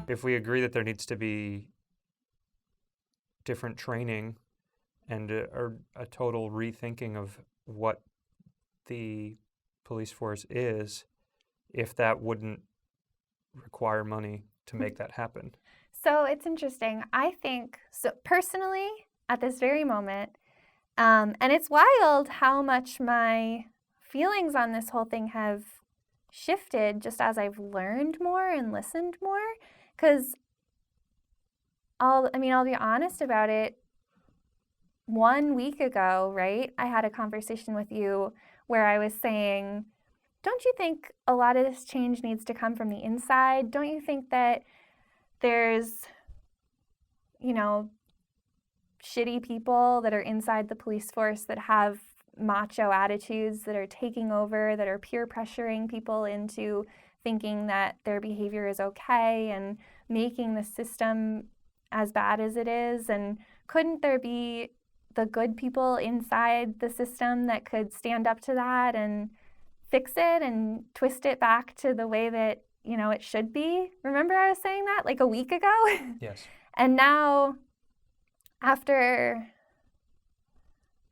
if we agree that there needs to be different training and a total rethinking of what the police force is, if that wouldn't require money to make that happen. So it's interesting. I think, so personally, at this very moment, and it's wild how much my feelings on this whole thing have shifted just as I've learned more and listened more. Because I'll be honest about it. 1 week ago, right, I had a conversation with you where I was saying, don't you think a lot of this change needs to come from the inside? Don't you think that there's, shitty people that are inside the police force that have macho attitudes that are taking over, that are peer pressuring people into thinking that their behavior is okay and making the system as bad as it is? And couldn't there be the good people inside the system that could stand up to that and fix it and twist it back to the way that, it should be? Remember I was saying that like a week ago? Yes. And now, after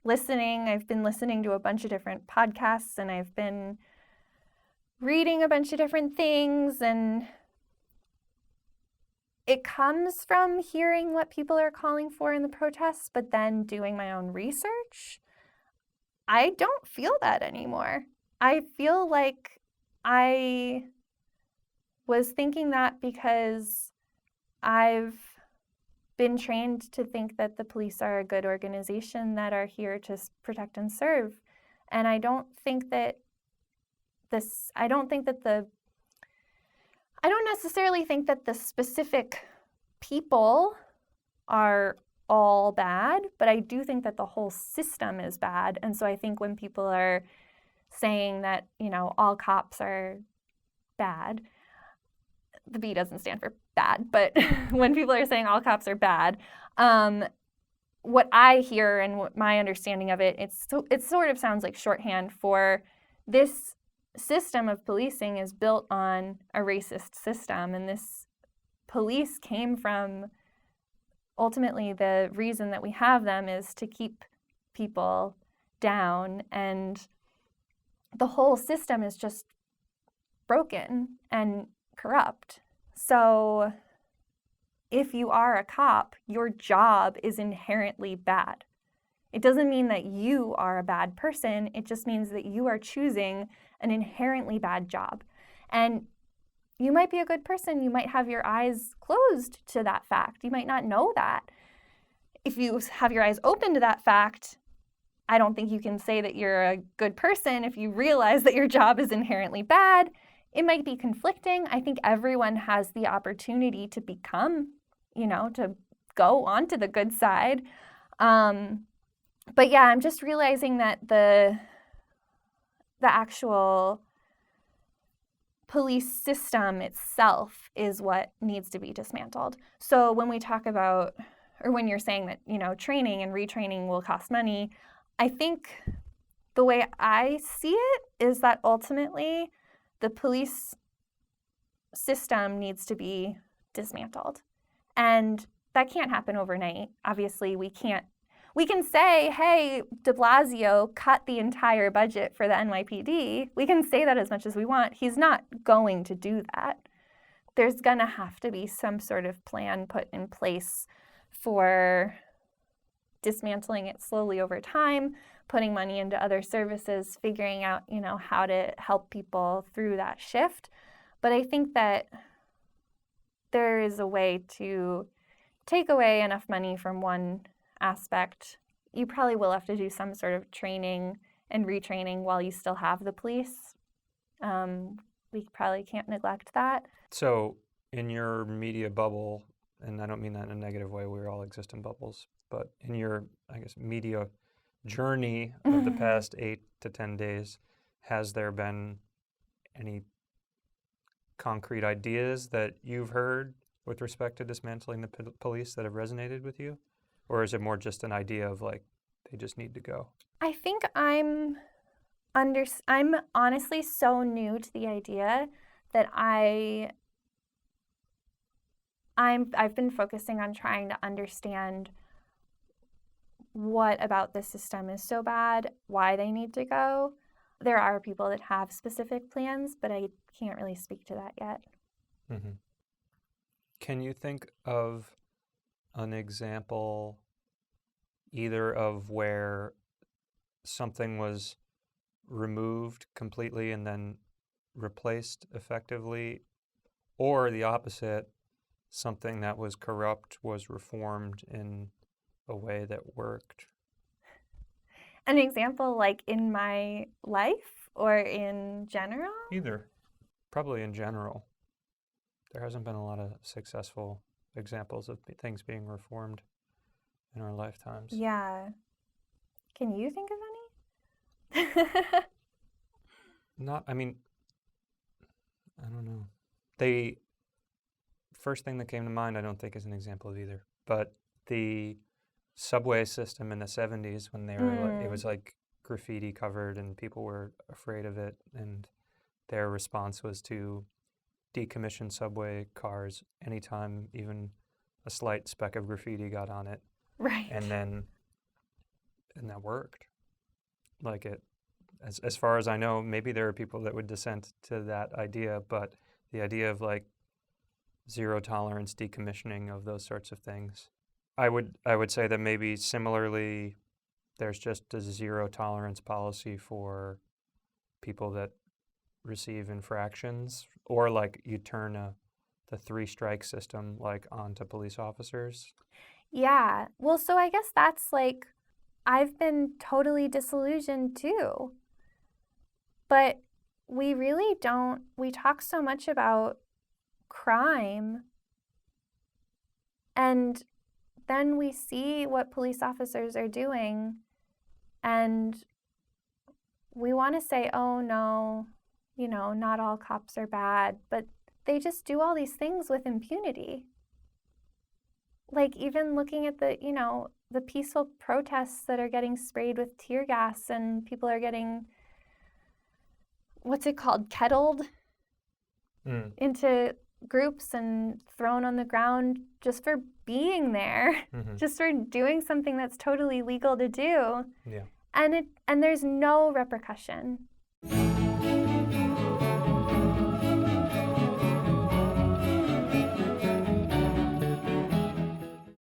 I've been listening to a bunch of different podcasts and I've been reading a bunch of different things, and it comes from hearing what people are calling for in the protests, but then doing my own research. I don't feel that anymore. I feel like I was thinking that because I've been trained to think that the police are a good organization that are here to protect and serve. And I don't necessarily think that the specific people are all bad, but I do think that the whole system is bad. And so I think when people are saying that, all cops are bad, the B doesn't stand for bad, but when people are saying all cops are bad, what I hear and what my understanding of it, it sort of sounds like shorthand for this system of policing is built on a racist system, and this police came from, ultimately, the reason that we have them is to keep people down, and the whole system is just broken and corrupt. So if you are a cop, your job is inherently bad. It doesn't mean that you are a bad person. It just means that you are choosing an inherently bad job. And you might be a good person. You might have your eyes closed to that fact. You might not know that. If you have your eyes open to that fact, I don't think you can say that you're a good person if you realize that your job is inherently bad. It might be conflicting. I think everyone has the opportunity to become, to go onto the good side. But yeah, I'm just realizing that the actual police system itself is what needs to be dismantled. So when we talk about, or when you're saying that, training and retraining will cost money, I think the way I see it is that ultimately the police system needs to be dismantled. And that can't happen overnight. Obviously, we can say, hey, de Blasio cut the entire budget for the NYPD. We can say that as much as we want. He's not going to do that. There's going to have to be some sort of plan put in place for dismantling it slowly over time, putting money into other services, figuring out, how to help people through that shift. But I think that there is a way to take away enough money from one aspect. You probably will have to do some sort of training and retraining while you still have the police. We probably can't neglect that. So in your media bubble, and I don't mean that in a negative way, we all exist in bubbles, but in your, media journey of the past 8 to 10 days, has there been any concrete ideas that you've heard with respect to dismantling the police that have resonated with you? Or is it more just an idea of like, they just need to go? I think I'm honestly so new to the idea that I I've been focusing on trying to understand what about the system is so bad, why they need to go. There are people that have specific plans, but I can't really speak to that yet. Mm-hmm. Can you think of an example either of where something was removed completely and then replaced effectively, or the opposite, something that was corrupt was reformed in a way that worked? An example like in my life or in general? Either. Probably in general. There hasn't been a lot of successful examples of things being reformed in our lifetimes. Yeah. Can you think of any? I mean, I don't know. The first thing that came to mind, I don't think is an example of either, but the subway system in the 70s when it was like graffiti covered and people were afraid of it, and their response was to decommission subway cars anytime even a slight speck of graffiti got on it. Right. And that worked. Like as far as I know, maybe there are people that would dissent to that idea, but the idea of like zero tolerance decommissioning of those sorts of things, I would say that maybe similarly there's just a zero tolerance policy for people that receive infractions, or like you turn the 3-strike system like onto police officers. Yeah. Well, so I guess that's like, I've been totally disillusioned too. But we really don't, we talk so much about crime, and then we see what police officers are doing, and we want to say, oh no, not all cops are bad, but they just do all these things with impunity. Like even looking at the peaceful protests that are getting sprayed with tear gas and people are getting, what's it called, kettled into groups and thrown on the ground just for being there, just for doing something that's totally legal to do. Yeah. And there's no repercussion.